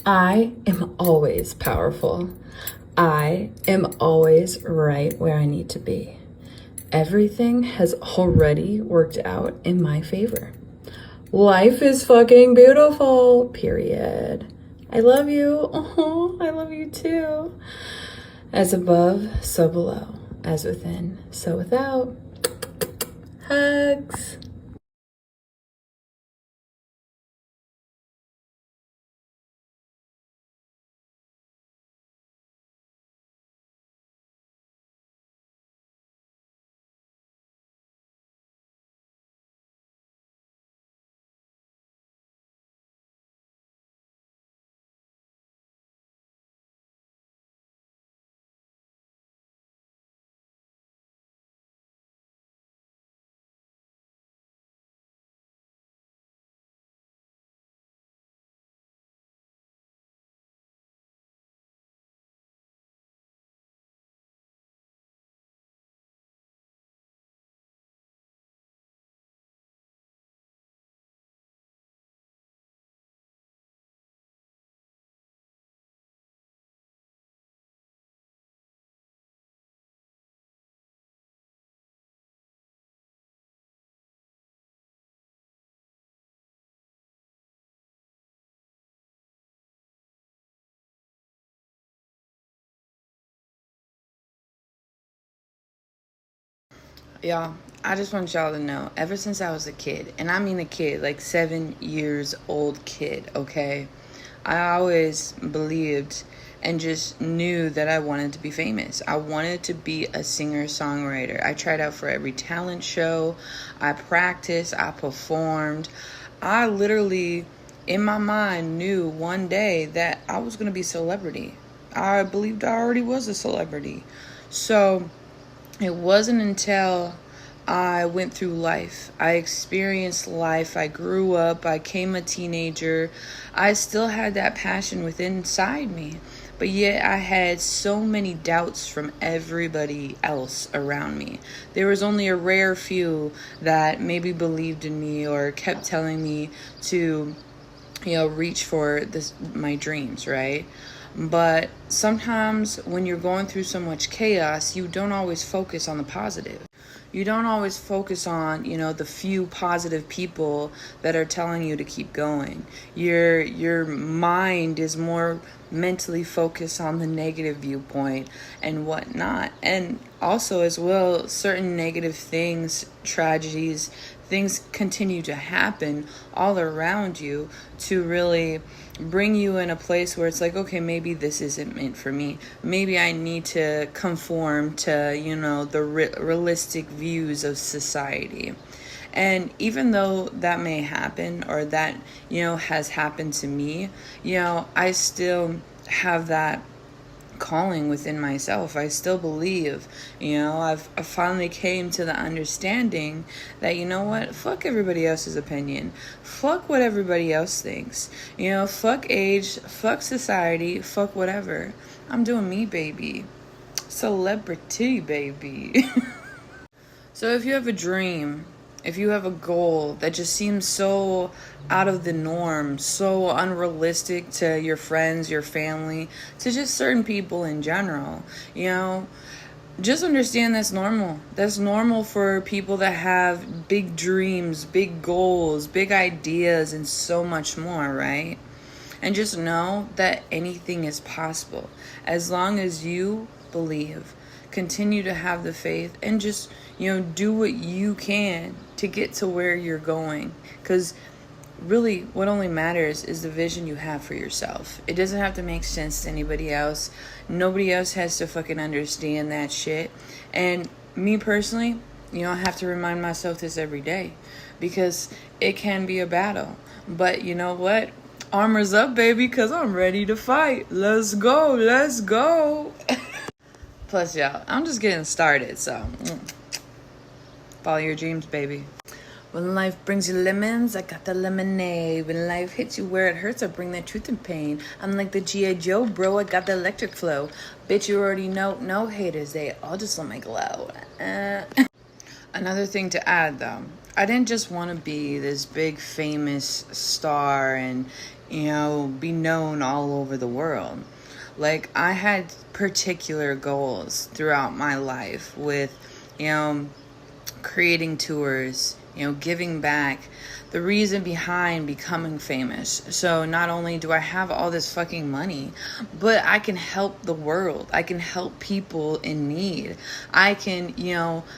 I am always powerful. I am always right where I need to be. Everything has already worked out in my favor. Life is fucking beautiful, period. I love you. Oh, I love you too. As above, so below. As within, so without. Hugs. Y'all, I just want y'all to know, ever since I was a kid, and I mean a kid, like 7 years old kid, okay? I always believed and just knew that I wanted to be famous. I wanted to be a singer-songwriter. I tried out for every talent show. I practiced. I performed. I literally, in my mind, knew one day that I was going to be a celebrity. I believed I already was a celebrity. So it wasn't until I went through life, I experienced life, I grew up, I became a teenager, I still had that passion within inside me. But yet I had so many doubts from everybody else around me. There was only a rare few that maybe believed in me or kept telling me to, reach for my dreams, right? But sometimes when you're going through so much chaos, you don't always focus on the positive. You don't always focus on, the few positive people that are telling you to keep going. Your mind is more mentally focused on the negative viewpoint and whatnot. And also as well, certain negative things, tragedies, things continue to happen all around you to really bring you in a place where it's like, okay, maybe this isn't meant for me. Maybe I need to conform to, the realistic views of society. And even though that may happen or that, has happened to me, I still have that calling within myself. I still believe, I finally came to the understanding that, what, fuck everybody else's opinion, fuck what everybody else thinks, fuck age, fuck society, fuck whatever. I'm doing me, baby. Celebrity, baby. So if you have a dream, if you have a goal that just seems so out of the norm, so unrealistic to your friends, your family, to just certain people in general, just understand that's normal. That's normal for people that have big dreams, big goals, big ideas, and so much more, right? And just know that anything is possible as long as you believe. Continue to have the faith and just, do what you can to get to where you're going. Because really, what only matters is the vision you have for yourself. It doesn't have to make sense to anybody else. Nobody else has to fucking understand that shit. And me personally, I have to remind myself this every day because it can be a battle. But you know what? Armor's up, baby, because I'm ready to fight. Let's go. Let's go. Plus, y'all, I'm just getting started, so follow your dreams, baby. When life brings you lemons, I got the lemonade. When life hits you where it hurts, I bring the truth and pain. I'm like the G.I. Joe, bro, I got the electric flow. Bitch, you already know, no haters, they all just let me glow. Another thing to add, though, I didn't just want to be this big famous star and, be known all over the world. Like, I had particular goals throughout my life with, creating tours, giving back, the reason behind becoming famous. So not only do I have all this fucking money, but I can help the world. I can help people in need. I can,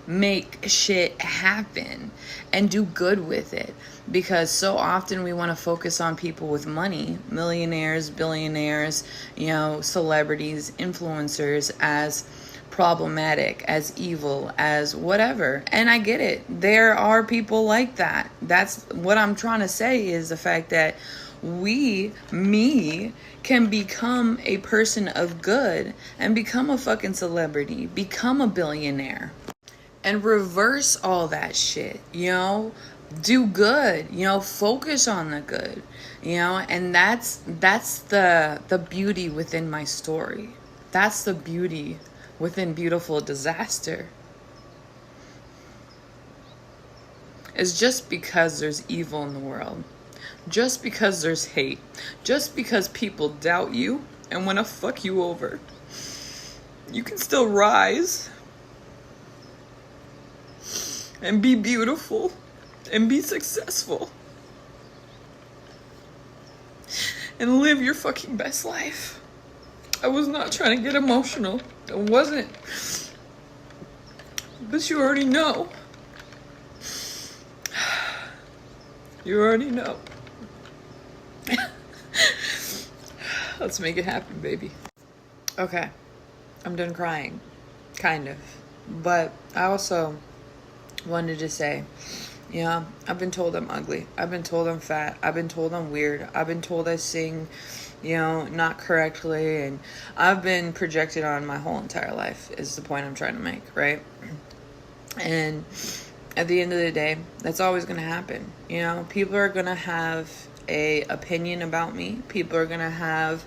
make shit happen and do good with it. Because so often we want to focus on people with money, millionaires, billionaires, celebrities, influencers, as problematic, as evil, as whatever. And I get it. There are people like that. That's what I'm trying to say, is the fact that me, can become a person of good and become a fucking celebrity, become a billionaire, and reverse all that shit, do good, focus on the good, and that's the beauty within my story. That's the beauty within Beautiful Disaster. Is just because there's evil in the world, just because there's hate, just because people doubt you and want to fuck you over, you can still rise and be beautiful and be successful and live your fucking best life. I was not trying to get emotional. I wasn't. But you already know. You already know. Let's make it happen, baby. Okay. I'm done crying. Kind of. But I also wanted to say, I've been told I'm ugly. I've been told I'm fat. I've been told I'm weird. I've been told I sing, not correctly. And I've been projected on my whole entire life, is the point I'm trying to make, right? And at the end of the day, that's always going to happen. People are going to have a opinion about me. People are going to have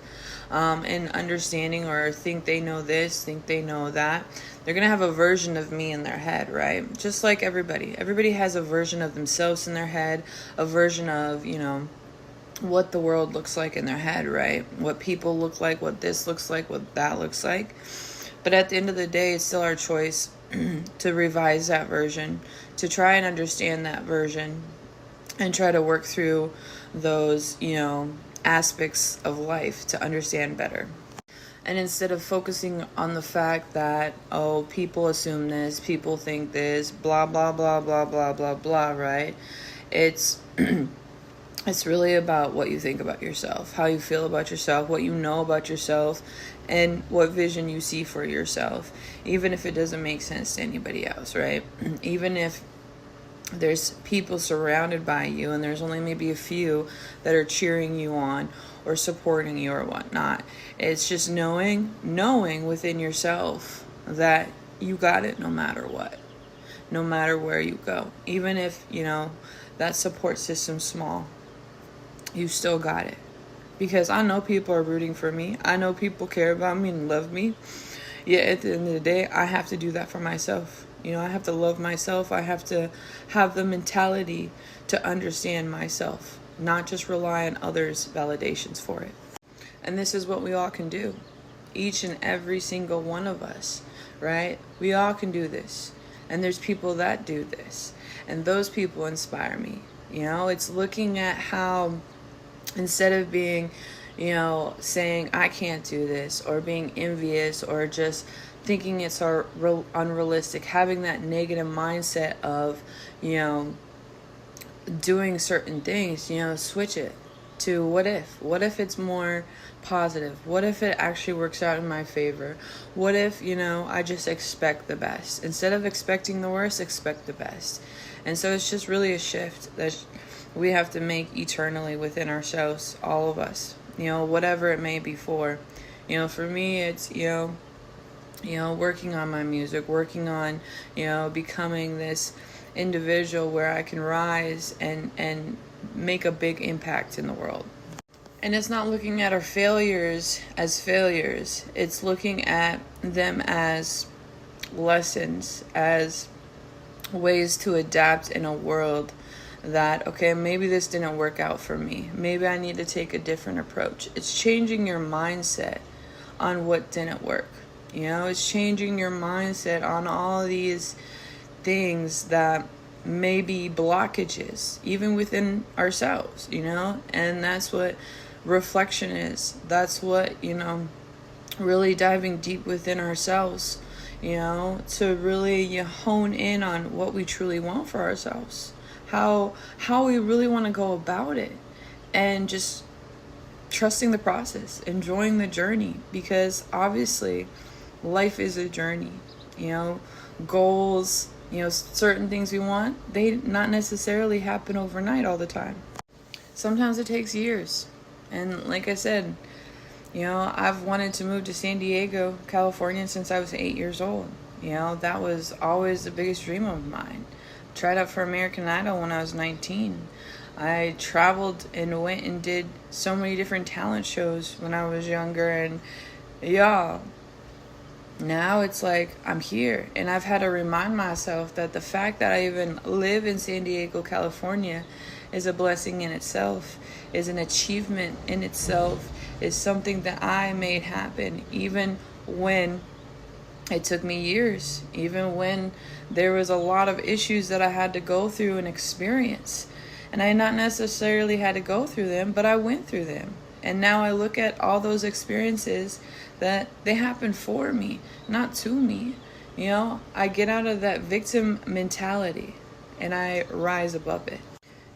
an understanding, or think they know this, think they know that. They're going to have a version of me in their head, right? Just like everybody. Everybody has a version of themselves in their head, a version of, what the world looks like in their head, right? What people look like, what this looks like, what that looks like. But at the end of the day, it's still our choice to revise that version, to try and understand that version, and try to work through those, aspects of life to understand better. And instead of focusing on the fact that, people assume this, people think this, blah, blah, blah, blah, blah, blah, blah, right? It's it's really about what you think about yourself, how you feel about yourself, what you know about yourself, and what vision you see for yourself, even if it doesn't make sense to anybody else, right? Even if there's people surrounded by you and there's only maybe a few that are cheering you on or supporting you or whatnot. It's just knowing within yourself that you got it no matter what, no matter where you go. Even if, that support system's small, you still got it. Because I know people are rooting for me. I know people care about me and love me. Yet at the end of the day, I have to do that for myself. I have to love myself. I have to have the mentality to understand myself, not just rely on others' validations for it. And this is what we all can do. Each and every single one of us, right? We all can do this. And there's people that do this. And those people inspire me. It's looking at how, instead of being, saying I can't do this, or being envious, or just thinking it's unrealistic, having that negative mindset of, doing certain things, switch it to what if it's more positive? What if it actually works out in my favor? What if, I just expect the best? Instead of expecting the worst, expect the best. And so it's just really a shift that we have to make eternally within ourselves, all of us, whatever it may be for. For me, it's, working on my music, working on, becoming this individual where I can rise and make a big impact in the world. And it's not looking at our failures as failures. It's looking at them as lessons, as ways to adapt in a world that, okay, maybe this didn't work out for me. Maybe I need to take a different approach. It's changing your mindset on what didn't work. You know, it's changing your mindset on all these things that may be blockages, even within ourselves, you know? And that's what reflection is. That's what, you know, really diving deep within ourselves, you know, to really hone in on what we truly want for ourselves, how we really want to go about it, and just trusting the process, enjoying the journey, because obviously life is a journey, you know, goals, you know, certain things we want, they not necessarily happen overnight all the time. Sometimes it takes years. And like I said, you know, I've wanted to move to San Diego, California since I was 8 years old. You know, that was always the biggest dream of mine. Tried out for American Idol when I was 19. I traveled and went and did so many different talent shows when I was younger. And yeah, now it's like I'm here. And I've had to remind myself that the fact that I even live in San Diego, California is a blessing in itself, is an achievement in itself, is something that I made happen, even when it took me years, even when there was a lot of issues that I had to go through and experience. And I not necessarily had to go through them, but I went through them. And now I look at all those experiences that they happened for me, not to me. You know, I get out of that victim mentality and I rise above it.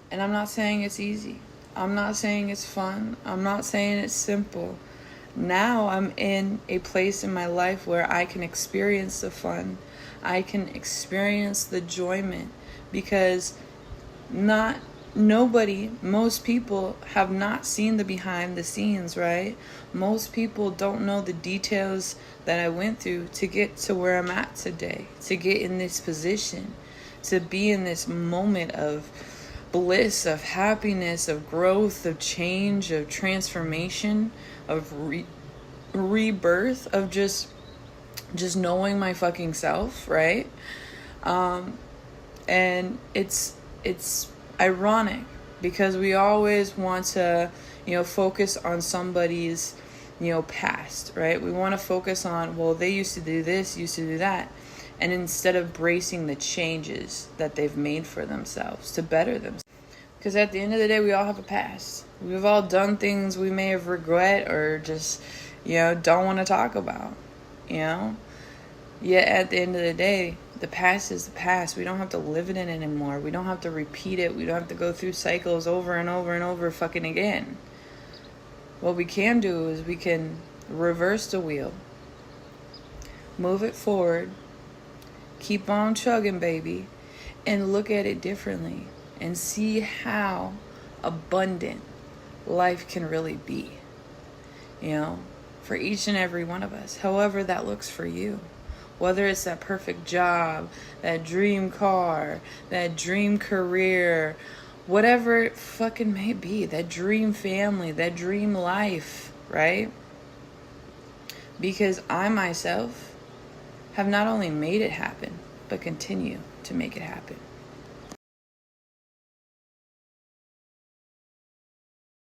And I'm not saying it's easy. I'm not saying it's fun. I'm not saying it's simple. Now I'm in a place in my life where I can experience the fun. I can experience the enjoyment, because most people have not seen the behind the scenes, right? Most people don't know the details that I went through to get to where I'm at today, to get in this position, to be in this moment of bliss, of happiness, of growth, of change, of transformation, of rebirth, of just knowing my fucking self, right? And it's ironic because we always want to, you know, focus on somebody's, you know, past, right? We want to focus on, well, they used to do this, used to do that. And instead of bracing the changes that they've made for themselves to better themselves. Because at the end of the day, we all have a past. We've all done things we may have regret or just, you know, don't want to talk about, you know? Yet at the end of the day, the past is the past. We don't have to live in it anymore. We don't have to repeat it. We don't have to go through cycles over and over and over fucking again. What we can do is we can reverse the wheel, move it forward, keep on chugging, baby, and look at it differently and see how abundant life can really be, you know, for each and every one of us, however that looks for you. Whether it's that perfect job, that dream car, that dream career, whatever it fucking may be, that dream family, that dream life, right? Because I myself have not only made it happen, but continue to make it happen.